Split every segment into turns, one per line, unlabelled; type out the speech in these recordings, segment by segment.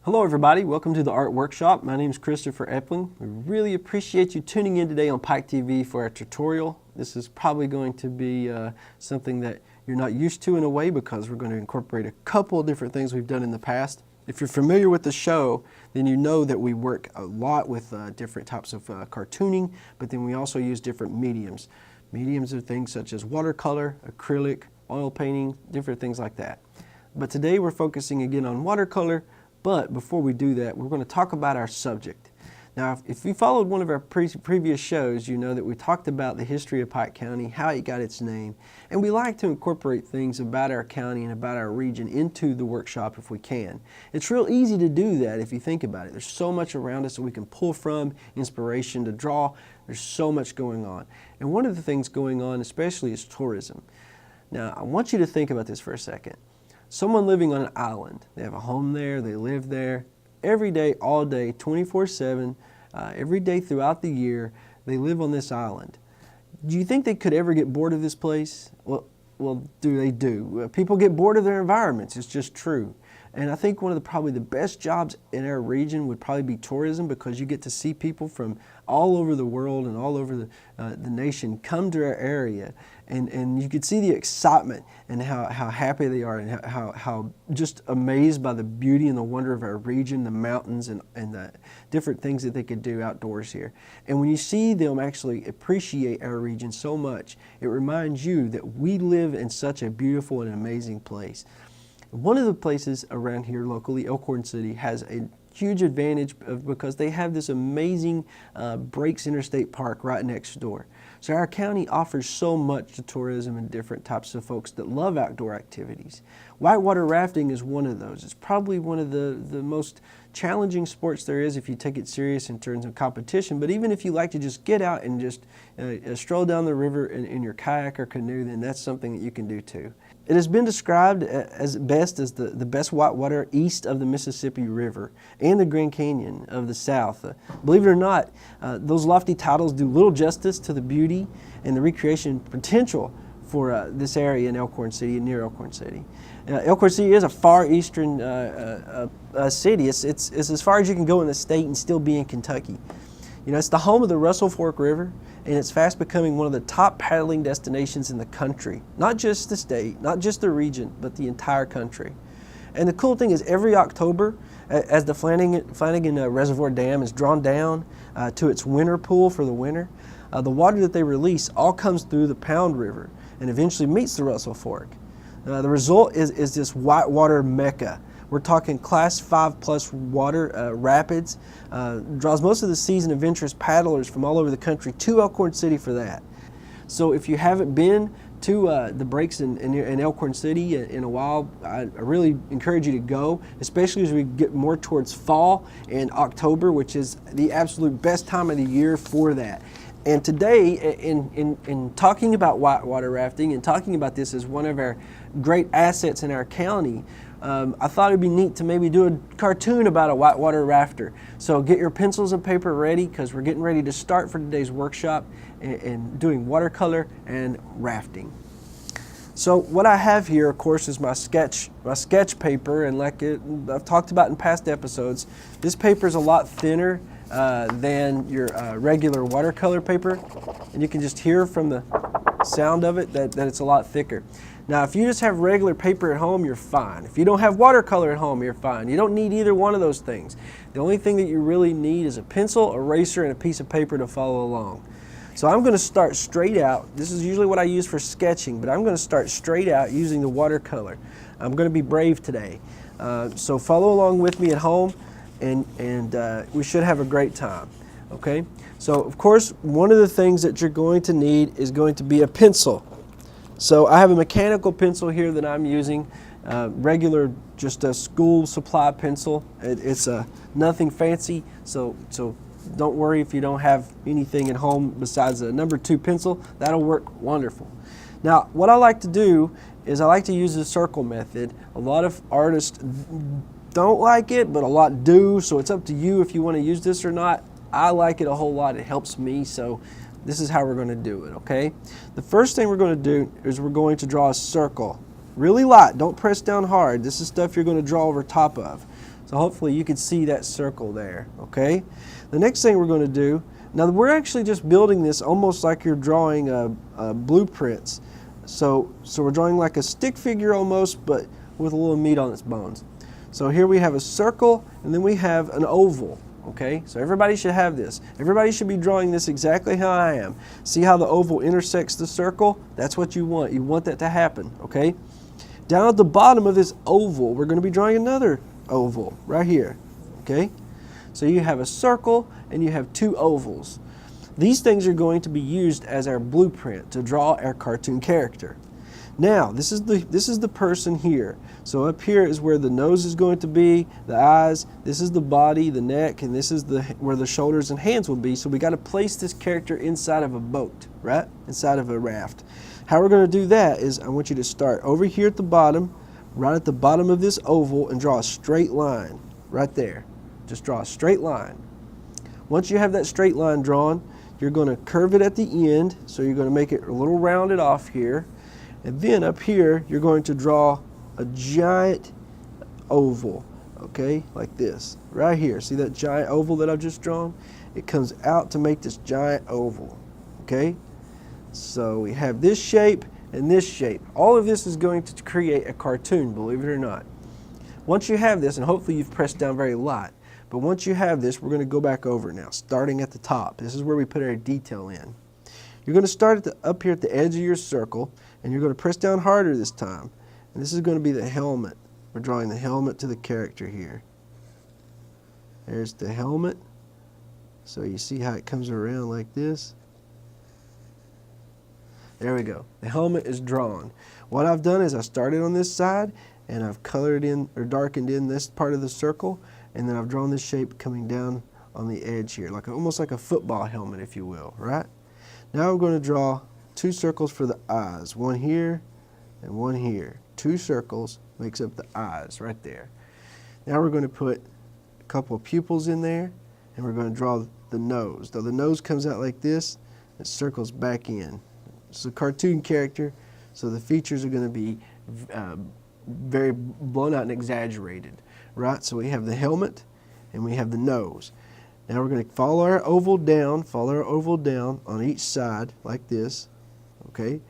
Hello everybody, welcome to the Art Workshop. My name is Christopher Epling. We really appreciate you tuning in today on Pike TV for our tutorial. This is probably going to be something that you're not used to in a way because we're going to incorporate a couple of different things we've done in the past. If you're familiar with the show, then you know that we work a lot with different types of cartooning, but then we also use different mediums. Mediums are things such as watercolor, acrylic, oil painting, different things like that. But today we're focusing again on watercolor. But before we do that, we're going to talk about our subject. Now, if you followed one of our previous shows, you know that we talked about the history of Pike County, how it got its name, and we like to incorporate things about our county and about our region into the workshop if we can. It's real easy to do that if you think about it. There's so much around us that we can pull from, inspiration to draw. There's so much going on. And one of the things going on especially is tourism. Now, I want you to think about this for a second. Someone living on an island, they have a home there, they live there, every day, all day, 24/7, every day throughout the year, they live on this island. Do you think they could ever get bored of this place? Well, they do. People get bored of their environments, it's just true. And I think one of probably the best jobs in our region would probably be tourism, because you get to see people from all over the world and all over the nation come to our area, and you could see the excitement and how happy they are, and how just amazed by the beauty and the wonder of our region, the mountains and the different things that they could do outdoors here. And when you see them actually appreciate our region so much, it reminds you that we live in such a beautiful and amazing place. One of the places around here locally, Elkhorn City, has a huge advantage because they have this amazing Breaks Interstate Park right next door. So our county offers so much to tourism and different types of folks that love outdoor activities. Whitewater rafting is one of those. It's probably one of the most challenging sports there is if you take it serious in terms of competition, but even if you like to just get out and just stroll down the river in your kayak or canoe, then that's something that you can do too. It has been described as the best whitewater east of the Mississippi River and the Grand Canyon of the South. Believe it or not, those lofty titles do little justice to the beauty and the recreation potential for this area in Elkhorn City and near Elkhorn City. Elkhorn City is a far eastern city. It's as far as you can go in the state and still be in Kentucky. You know, it's the home of the Russell Fork River, and it's fast becoming one of the top paddling destinations in the country. Not just the state, not just the region, but the entire country. And the cool thing is every October, as the Flanagan Reservoir Dam is drawn down to its winter pool for the winter, the water that they release all comes through the Pound River and eventually meets the Russell Fork. The result is this whitewater mecca. We're talking class 5+ water rapids, draws most of the seasoned adventurous paddlers from all over the country to Elkhorn City for that. So if you haven't been to the breaks in Elkhorn City in a while, I really encourage you to go, especially as we get more towards fall and October, which is the absolute best time of the year for that. And today, in talking about whitewater rafting and talking about this as one of our great assets in our county, I thought it'd be neat to maybe do a cartoon about a whitewater rafter. So get your pencils and paper ready, because we're getting ready to start for today's workshop and doing watercolor and rafting. So what I have here, of course, is my sketch paper, and like I've talked about in past episodes, this paper is a lot thinner than your regular watercolor paper, and you can just hear from the sound of it that it's a lot thicker. Now, if you just have regular paper at home, you're fine. If you don't have watercolor at home, you're fine. You don't need either one of those things. The only thing that you really need is a pencil, eraser, and a piece of paper to follow along. So I'm going to start straight out. This is usually what I use for sketching, but I'm going to start straight out using the watercolor. I'm going to be brave today. So follow along with me at home, and we should have a great time. Okay? So, of course, one of the things that you're going to need is going to be a pencil. So I have a mechanical pencil here that I'm using, regular, just a school supply pencil. It's nothing fancy, so don't worry if you don't have anything at home besides a number 2 pencil. That'll work wonderful. Now, what I like to do is I like to use the circle method. A lot of artists don't like it, but a lot do, so it's up to you if you want to use this or not. I like it a whole lot. It helps me, so this is how we're going to do it, okay? The first thing we're going to do is we're going to draw a circle. Really light. Don't press down hard. This is stuff you're going to draw over top of. So hopefully you can see that circle there, okay? The next thing we're going to do, now we're actually just building this almost like you're drawing blueprints. So we're drawing like a stick figure almost, but with a little meat on its bones. So here we have a circle, and then we have an oval, okay? So everybody should have this. Everybody should be drawing this exactly how I am. See how the oval intersects the circle? That's what you want. You want that to happen, okay? Down at the bottom of this oval, we're going to be drawing another oval right here, okay? So you have a circle and you have two ovals. These things are going to be used as our blueprint to draw our cartoon character. Now, this is the person here. So up here is where the nose is going to be, the eyes, this is the body, the neck, and this is where the shoulders and hands will be. So we got to place this character inside of a boat, right? Inside of a raft. How we're going to do that is I want you to start over here at the bottom, right at the bottom of this oval, and draw a straight line right there. Just draw a straight line. Once you have that straight line drawn, you're going to curve it at the end, so you're going to make it a little rounded off here. And then up here, you're going to draw a giant oval, okay, like this, right here. See that giant oval that I've just drawn? It comes out to make this giant oval, okay? So we have this shape and this shape. All of this is going to create a cartoon, believe it or not. Once you have this, and hopefully you've pressed down very light, but once you have this, we're going to go back over now, starting at the top. This is where we put our detail in. You're going to start up here at the edge of your circle, and you're going to press down harder this time. And this is going to be the helmet. We're drawing the helmet to the character here. There's the helmet. So you see how it comes around like this? There we go. The helmet is drawn. What I've done is I started on this side, and I've colored in or darkened in this part of the circle, and then I've drawn this shape coming down on the edge here, almost like a football helmet, if you will, right? Now we're going to draw two circles for the eyes, one here and one here. Two circles makes up the eyes right there. Now we're going to put a couple of pupils in there, and we're going to draw the nose. Though the nose comes out like this, it circles back in. It's a cartoon character, so the features are going to be very blown out and exaggerated, right? So we have the helmet and we have the nose. Now we're going to follow our oval down on each side like this, okay?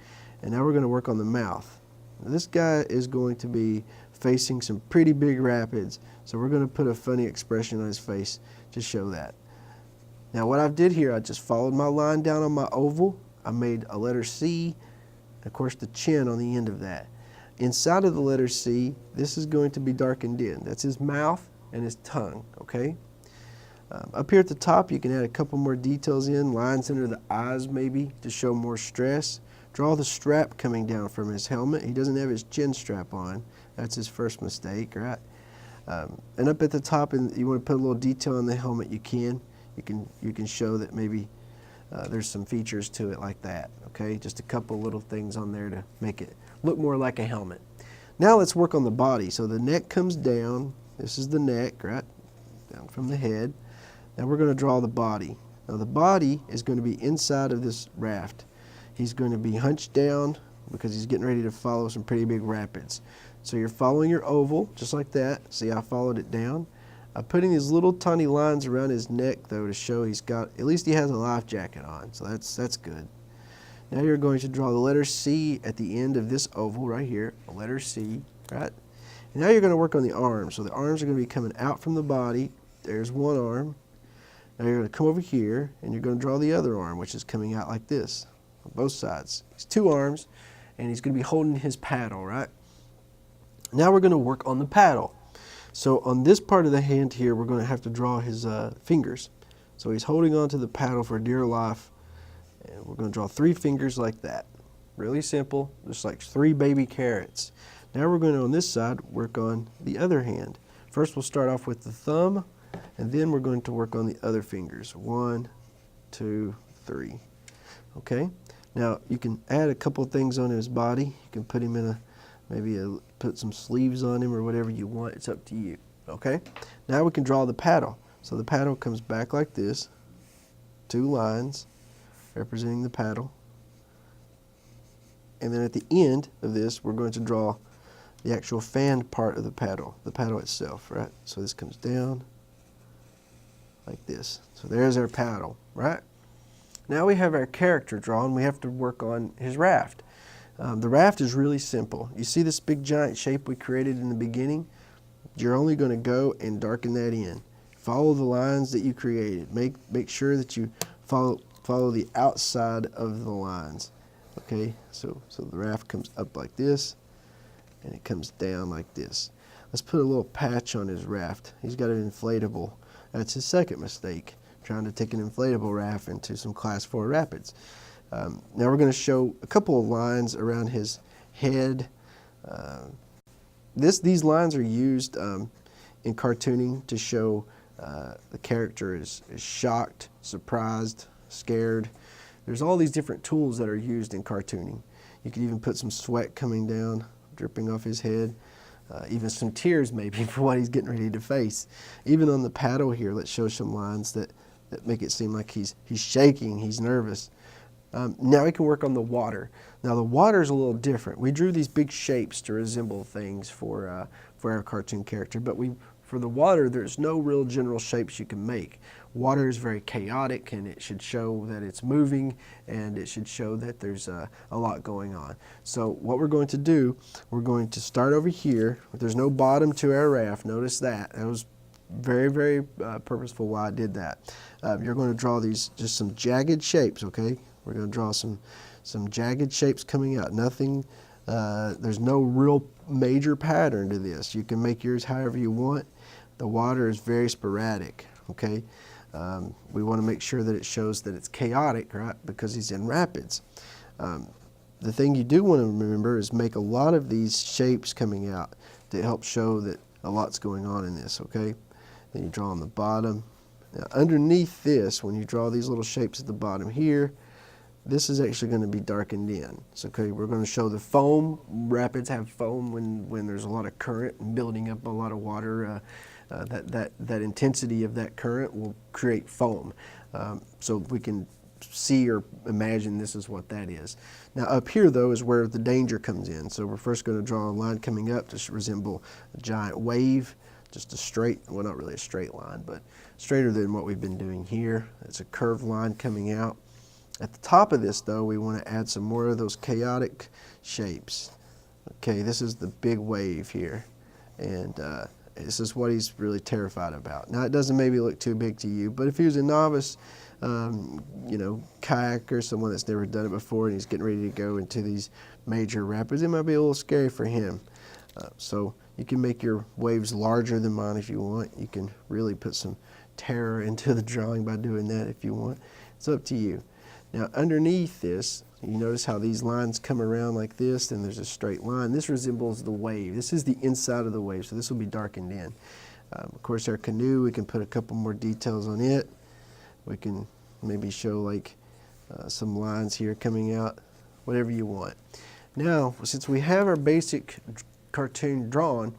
And now we're going to work on the mouth. Now this guy is going to be facing some pretty big rapids, so we're going to put a funny expression on his face to show that. Now what I did here, I just followed my line down on my oval. I made a letter C, and of course the chin on the end of that. Inside of the letter C, this is going to be darkened in. That's his mouth and his tongue, okay? Up here at the top, you can add a couple more details in, lines under the eyes maybe to show more stress. Draw the strap coming down from his helmet. He doesn't have his chin strap on. That's his first mistake, right? And up at the top, and you want to put a little detail on the helmet, you can. You can show that maybe there's some features to it like that, okay? Just a couple little things on there to make it look more like a helmet. Now let's work on the body. So the neck comes down. This is the neck, right? Down from the head. Now we're going to draw the body. Now the body is going to be inside of this raft. He's going to be hunched down because he's getting ready to follow some pretty big rapids. So you're following your oval, just like that. See, I followed it down. I'm putting these little tiny lines around his neck, though, to show at least he has a life jacket on, so that's good. Now you're going to draw the letter C at the end of this oval right here, a letter C, right? And now you're going to work on the arms. So the arms are going to be coming out from the body. There's one arm. Now you're going to come over here, and you're going to draw the other arm, which is coming out like this on both sides. He's two arms, and he's going to be holding his paddle, right? Now we're going to work on the paddle. So on this part of the hand here, we're going to have to draw his fingers. So he's holding on to the paddle for dear life, and we're going to draw 3 fingers like that. Really simple, just like 3 baby carrots. Now we're going to, on this side, work on the other hand. First we'll start off with the thumb, and then we're going to work on the other fingers. 1, 2, 3. Okay? Now you can add a couple things on his body. You can put him in put some sleeves on him or whatever you want. It's up to you. Okay? Now we can draw the paddle. So the paddle comes back like this. 2 lines representing the paddle. And then at the end of this, we're going to draw the actual fanned part of the paddle itself, right? So this comes down like this. So there's our paddle, right? Now we have our character drawn. We have to work on his raft. The raft is really simple. You see this big giant shape we created in the beginning? You're only going to go and darken that in. Follow the lines that you created. Make sure that you follow the outside of the lines. Okay, so the raft comes up like this, and it comes down like this. Let's put a little patch on his raft. He's got an inflatable. That's his second mistake, trying to take an inflatable raft into some Class 4 rapids. Now we're going to show a couple of lines around his head. These lines are used in cartooning to show the character is shocked, surprised, scared. There's all these different tools that are used in cartooning. You could even put some sweat coming down, dripping off his head, even some tears maybe for what he's getting ready to face. Even on the paddle here, let's show some lines that make it seem like he's shaking, he's nervous. Now we can work on the water. Now the water is a little different. We drew these big shapes to resemble things for our cartoon character, but for the water, there's no real general shapes you can make. Water is very chaotic, and it should show that it's moving, and it should show that there's a lot going on. So what we're going to do, we're going to start over here. There's no bottom to our raft. Notice that. That was very, very purposeful why I did that. You're going to draw these, just some jagged shapes, okay? We're going to draw some jagged shapes coming out. Nothing, there's no real major pattern to this. You can make yours however you want. The water is very sporadic, okay? We want to make sure that it shows that it's chaotic, right? Because he's in rapids. The thing you do want to remember is make a lot of these shapes coming out to help show that a lot's going on in this, okay? Then you draw on the bottom. Now underneath this, when you draw these little shapes at the bottom here, this is actually going to be darkened in. So, okay, we're going to show the foam. Rapids have foam when there's a lot of current and building up a lot of water. That intensity of that current will create foam. So we can see or imagine this is what that is. Now up here though is where the danger comes in. So we're first going to draw a line coming up to resemble a giant wave, just a straight, well not really a straight line, but straighter than what we've been doing here. It's a curved line coming out. At the top of this though, we want to add some more of those chaotic shapes. Okay, this is the big wave here, and this is what he's really terrified about. Now it doesn't maybe look too big to you, but if he was a novice, you know, kayaker, someone that's never done it before and he's getting ready to go into these major rapids, it might be a little scary for him. So you can make your waves larger than mine if you want. You can really put some terror into the drawing by doing that if you want. It's up to you. Now underneath this, you notice how these lines come around like this, and there's a straight line. This resembles the wave. This is the inside of the wave, so this will be darkened in. Of course, our canoe, we can put a couple more details on it. We can maybe show like some lines here coming out, whatever you want. Now, since we have our basic cartoon drawn,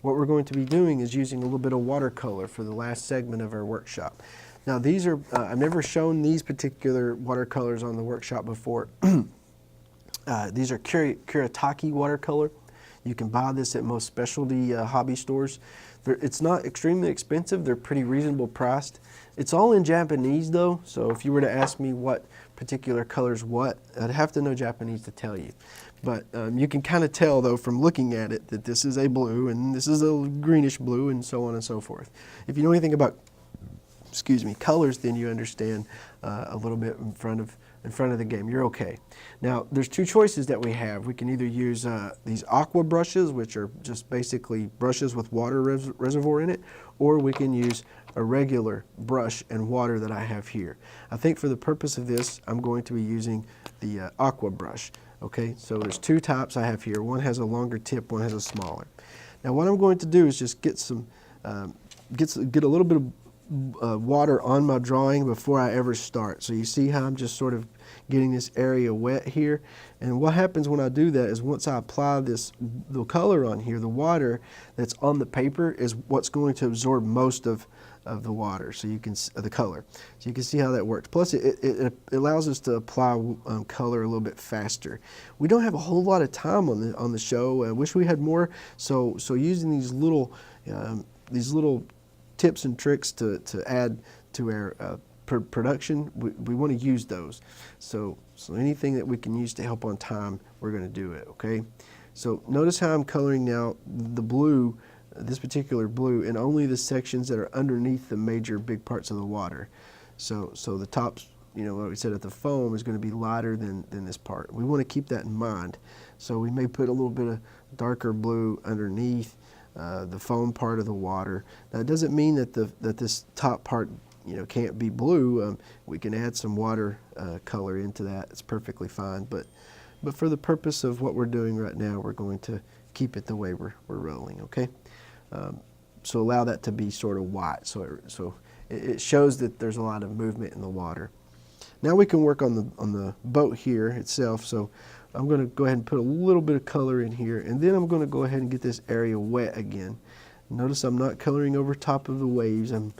what we're going to be doing is using a little bit of watercolor for the last segment of our workshop. Now these are, I've never shown these particular watercolors on the workshop before. These are Kuretake watercolor. You can buy this at most specialty hobby stores. It's not extremely expensive. They're pretty reasonable priced. It's all in Japanese though, so if you were to ask me what particular colors what, I'd have to know Japanese to tell you. But you can kind of tell though from looking at it that this is a blue and this is a greenish blue and so on and so forth. If you know anything about colors, then you understand a little bit in front of the game. You're okay. Now, there's two choices that we have. We can either use these aqua brushes, which are just basically brushes with water reservoir in it, or we can use a regular brush and water that I have here. I think for the purpose of this, I'm going to be using the aqua brush. Okay, so there's two types I have here. One has a longer tip, one has a smaller. Now, what I'm going to do is just get some, get a little bit of water on my drawing before I ever start. So you see how I'm just sort of getting this area wet here. And what happens when I do that is once I apply the color on here, the water that's on the paper is what's going to absorb most of the water, so you can the color. So you can see how that works. Plus it allows us to apply color a little bit faster. We don't have a whole lot of time on the show. I wish we had more. So using these little tips and tricks to add to our production, we want to use those. So anything that we can use to help on time, we're going to do it, okay? So notice how I'm coloring now the blue, this particular blue, in only the sections that are underneath the major big parts of the water. So the tops, you know, like we said, at the foam is going to be lighter than this part. We want to keep that in mind. So we may put a little bit of darker blue underneath the foam part of the water. Now it doesn't mean that this top part, you know, can't be blue. We can add some water color into that. It's perfectly fine. But for the purpose of what we're doing right now, we're going to keep it the way we're rolling. Okay. So allow that to be sort of white. So it shows that there's a lot of movement in the water. Now we can work on the boat here itself. So I'm going to go ahead and put a little bit of color in here, and then I'm going to go ahead and get this area wet again. Notice I'm not coloring over top of the waves. I'm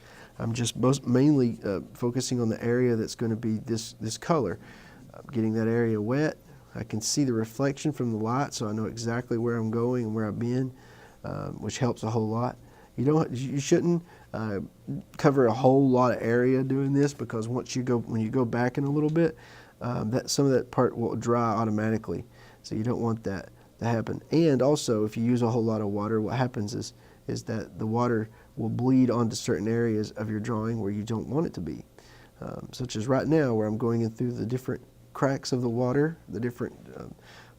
just mainly focusing on the area that's going to be this color. I'm getting that area wet. I can see the reflection from the light, so I know exactly where I'm going and where I've been, which helps a whole lot. You shouldn't cover a whole lot of area doing this, because when you go back in a little bit, some of that part will dry automatically. So you don't want that to happen. And also, if you use a whole lot of water, what happens is that the water will bleed onto certain areas of your drawing where you don't want it to be. Such as right now, where I'm going in through the different cracks of the water, the different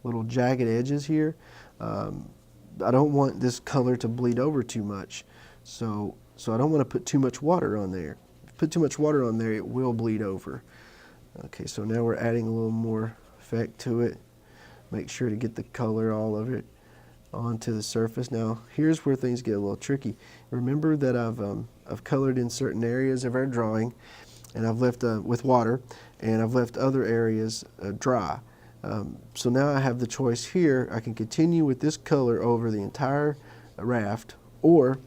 little jagged edges here. I don't want this color to bleed over too much, so I don't want to put too much water on there. If you put too much water on there, it will bleed over. Okay, so now we're adding a little more effect to it. Make sure to get the color, all of it, onto the surface. Now here's where things get a little tricky. Remember that I've colored in certain areas of our drawing, and I've left with water, and I've left other areas dry. So now I have the choice here. I can continue with this color over the entire raft, or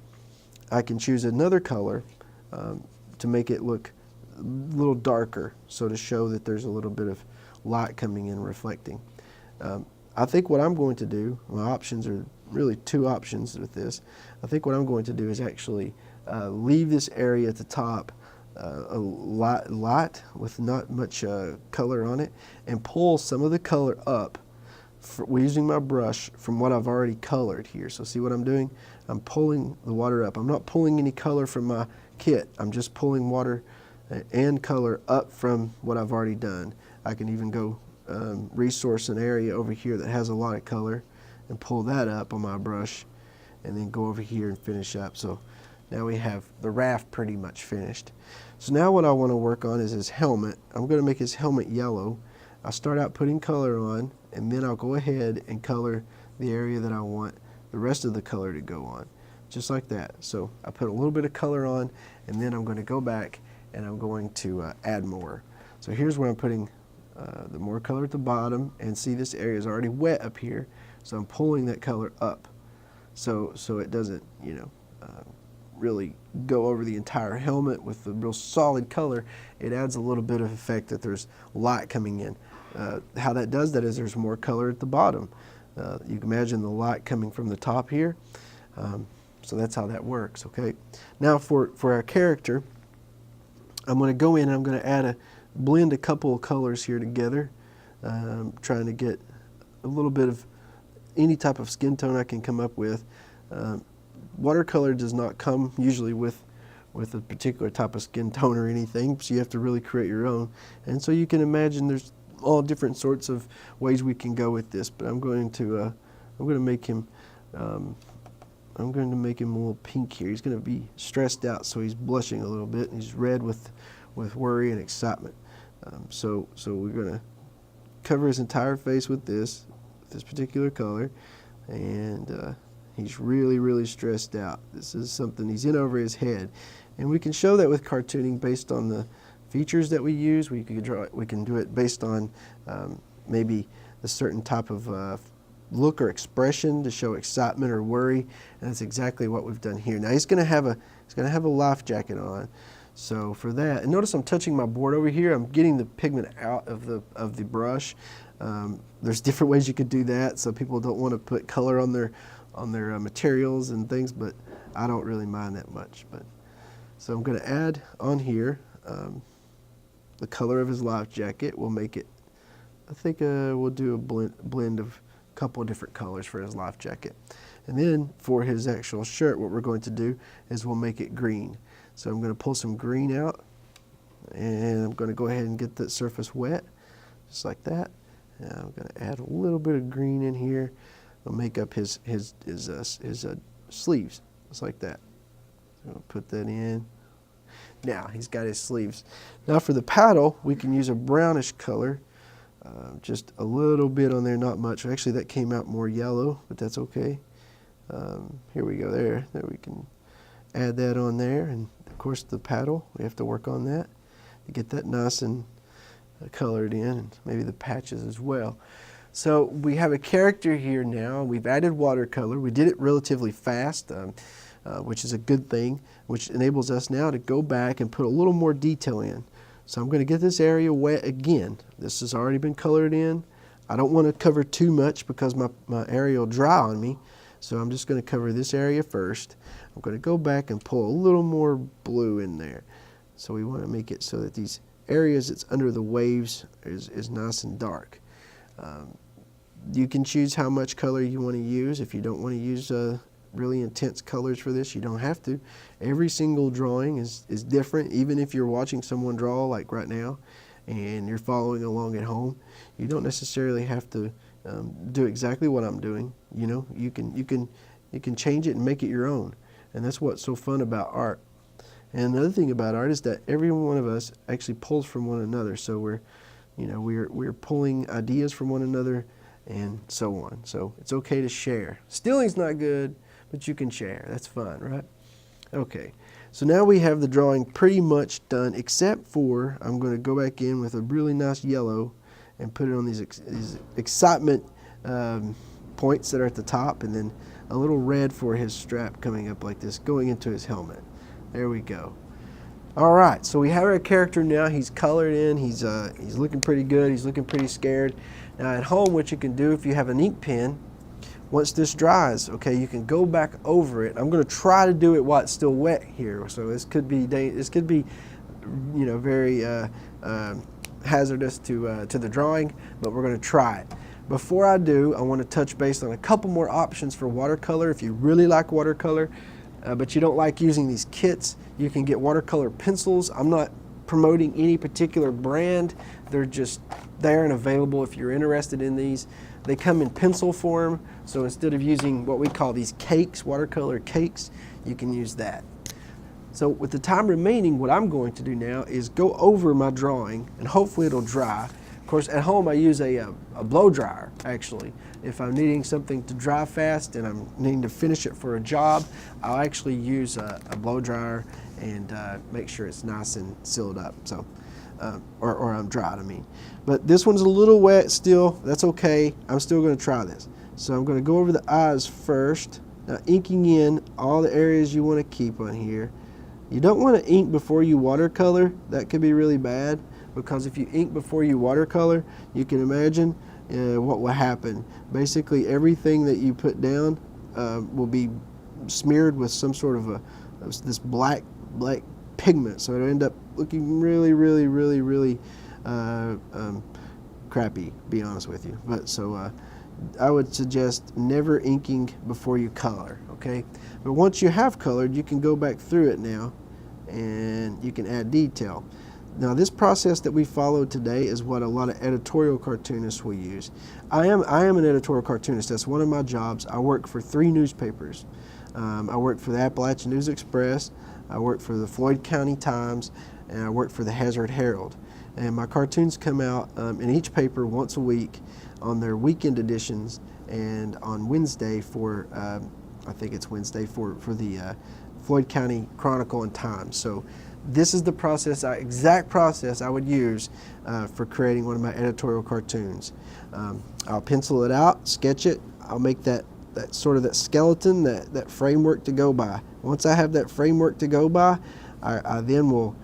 I can choose another color to make it look a little darker, so to show that there's a little bit of light coming in, reflecting. I think what I'm going to do, my options are really two options with this. I think what I'm going to do is actually leave this area at the top a light with not much color on it, and pull some of the color up using my brush from what I've already colored here. So see what I'm doing? I'm pulling the water up. I'm not pulling any color from my kit. I'm just pulling water and color up from what I've already done. I can even go resource an area over here that has a lot of color and pull that up on my brush, and then go over here and finish up. So now we have the raft pretty much finished. So now what I want to work on is his helmet. I'm going to make his helmet yellow. I'll start out putting color on, and then I'll go ahead and color the area that I want the rest of the color to go on, just like that. So I put a little bit of color on, and then I'm going to go back and I'm going to add more. So here's where I'm putting the more color at the bottom, and see this area is already wet up here, so I'm pulling that color up so it doesn't, you know, really go over the entire helmet with the real solid color. It adds a little bit of effect that there's light coming in. How that does that is there's more color at the bottom. You can imagine the light coming from the top here. So that's how that works, okay? Now for our character, I'm going to go in and I'm going to blend a couple of colors here together, trying to get a little bit of any type of skin tone I can come up with. Watercolor does not come usually with a particular type of skin tone or anything, so you have to really create your own. And so you can imagine there's all different sorts of ways we can go with this. But I'm going to make him a little pink here. He's going to be stressed out, so he's blushing a little bit, and he's red with worry and excitement. So we're going to cover his entire face with this particular color, and He's really, really stressed out. This is something he's in over his head. And we can show that with cartooning based on the features that we use. We can do it based on maybe a certain type of look or expression to show excitement or worry, and that's exactly what we've done here. Now he's going to have a life jacket on. So for that, and notice I'm touching my board over here. I'm getting the pigment out of the brush. There's different ways you could do that. So people don't want to put color on their materials and things, but I don't really mind that much. So I'm going to add on here the color of his life jacket. We'll make it, I think we'll do a blend of a couple of different colors for his life jacket. And then for his actual shirt, what we're going to do is we'll make it green. So I'm going to pull some green out, and I'm going to go ahead and get that surface wet, just like that. And I'm going to add a little bit of green in here. I'll make up his sleeves, just like that. So I'll put that in. Now he's got his sleeves. Now for the paddle, we can use a brownish color, just a little bit on there, not much. Actually, that came out more yellow, but that's okay. Here we go. There we can add that on there, and of course the paddle, we have to work on that to get that nice and colored in, and maybe the patches as well. So we have a character here now. We've added watercolor. We did it relatively fast, which is a good thing, which enables us now to go back and put a little more detail in. So I'm going to get this area wet again. This has already been colored in. I don't want to cover too much because my area will dry on me. So I'm just going to cover this area first. I'm going to go back and pull a little more blue in there. So we want to make it so that these areas that's under the waves is nice and dark. You can choose how much color you want to use. If you don't want to use really intense colors for this, you don't have to. Every single drawing is different. Even if you're watching someone draw like right now and you're following along at home, you don't necessarily have to do exactly what I'm doing. You know, you can change it and make it your own, and that's what's so fun about art. And another thing about art is that every one of us actually pulls from one another. So we're pulling ideas from one another and so on. So it's okay to share. Stealing's not good, but you can share. That's fun, right? Okay. So now we have the drawing pretty much done, except for I'm going to go back in with a really nice yellow and put it on these excitement points that are at the top, and then a little red for his strap coming up like this, going into his helmet. There we go. All right, so we have our character now. He's colored in. He's looking pretty good. He's looking pretty scared. Now at home, what you can do if you have an ink pen, once this dries, okay, you can go back over it. I'm going to try to do it while it's still wet here. So this could be very hazardous to the drawing, but we're going to try it. Before I do, I want to touch base on a couple more options for watercolor. If you really like watercolor, but you don't like using these kits, you can get watercolor pencils. I'm not promoting any particular brand. They're just there and available if you're interested in these. They come in pencil form, so instead of using what we call these cakes, watercolor cakes, you can use that. So with the time remaining, what I'm going to do now is go over my drawing, and hopefully it'll dry. Of course, at home I use a blow dryer, actually. If I'm needing something to dry fast and I'm needing to finish it for a job, I'll actually use a blow dryer and make sure it's nice and sealed up. So, or I'm dried, I mean. But this one's a little wet still. That's okay. I'm still going to try this. So I'm going to go over the eyes first. Now, inking in all the areas you want to keep on here. You don't want to ink before you watercolor. That could be really bad, because if you ink before you watercolor, you can imagine what will happen. Basically, everything that you put down will be smeared with some sort of this black pigment, so it'll end up looking really crappy, to be honest with you. But so I would suggest never inking before you color, okay? But once you have colored, you can go back through it now and you can add detail. Now this process that we followed today is what a lot of editorial cartoonists will use. I am an editorial cartoonist. That's one of my jobs. I work for 3 newspapers. I work for the Appalachian News Express, I work for the Floyd County Times, and I work for the Hazard Herald. And my cartoons come out in each paper once a week on their weekend editions, and on Wednesday for I think it's Wednesday, for the Floyd County Chronicle and Times. So this is the process, exact process I would use for creating one of my editorial cartoons. I'll pencil it out, sketch it. I'll make that sort of that skeleton, that framework to go by. Once I have that framework to go by, I then will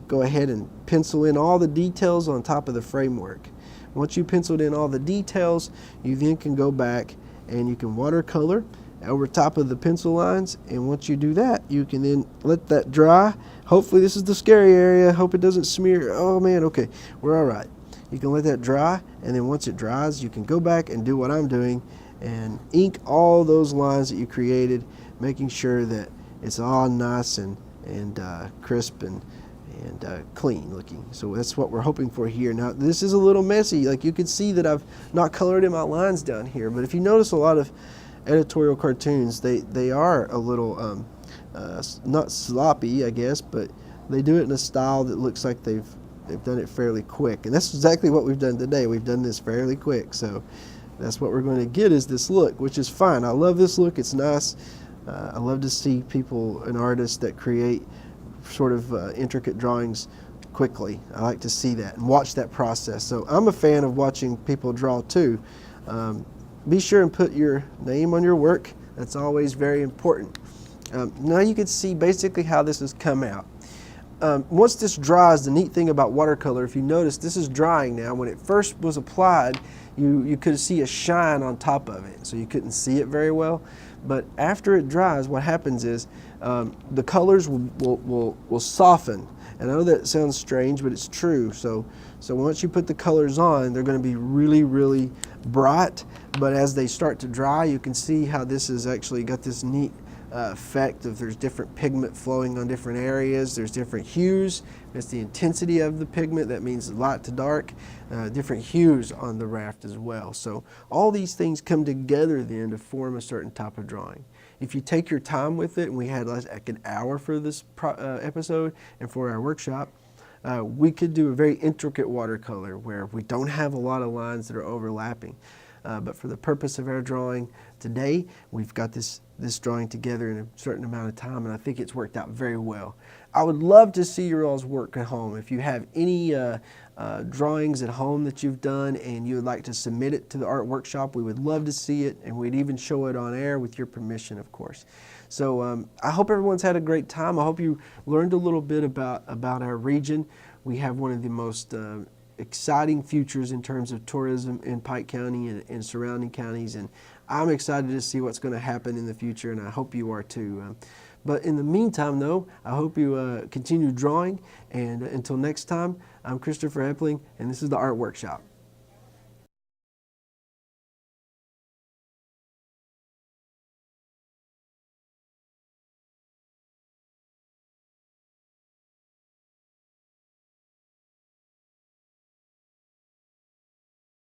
go ahead and pencil in all the details on top of the framework. Once you penciled in all the details, you then can go back and you can watercolor over top of the pencil lines, and once you do that, you can then let that dry. Hopefully this is the scary area. Hope it doesn't smear. Oh man, okay, we're all right. You can let that dry, and then once it dries, you can go back and do what I'm doing and ink all those lines that you created, making sure that it's all nice and crisp and clean looking. So that's what we're hoping for here. Now this is a little messy. Like you can see that I've not colored in my lines down here, but if you notice a lot of editorial cartoons, they are a little not sloppy, I guess, but they do it in a style that looks like they've done it fairly quick, and that's exactly what we've done today. We've done this fairly quick, so that's what we're going to get, is this look, which is fine. I love this look. It's nice. I love to see people and artists that create sort of intricate drawings quickly. I like to see that and watch that process. So I'm a fan of watching people draw too. Be sure and put your name on your work. That's always very important. Now you can see basically how this has come out. Once this dries, the neat thing about watercolor, if you notice, this is drying now. When it first was applied, you could see a shine on top of it, so you couldn't see it very well. But after it dries, what happens is the colors will soften. And I know that sounds strange, but it's true. So once you put the colors on, they're going to be really, really bright. But as they start to dry, you can see how this has actually got this neat effect of there's different pigment flowing on different areas. There's different hues. That's the intensity of the pigment. That means light to dark. Different hues on the raft as well. So all these things come together then to form a certain type of drawing. If you take your time with it, and we had like an hour for this episode and for our workshop, we could do a very intricate watercolor where we don't have a lot of lines that are overlapping. But for the purpose of our drawing today, we've got this drawing together in a certain amount of time, and I think it's worked out very well. I would love to see your all's work at home. If you have any drawings at home that you've done and you would like to submit it to the art workshop, we would love to see it, and we'd even show it on air with your permission, of course. So I hope everyone's had a great time. I hope you learned a little bit about our region. We have one of the most exciting futures in terms of tourism in Pike County and surrounding counties, and I'm excited to see what's going to happen in the future, and I hope you are too. But in the meantime, though, I hope you continue drawing, and until next time, I'm Christopher Epling, and this is the Art Workshop.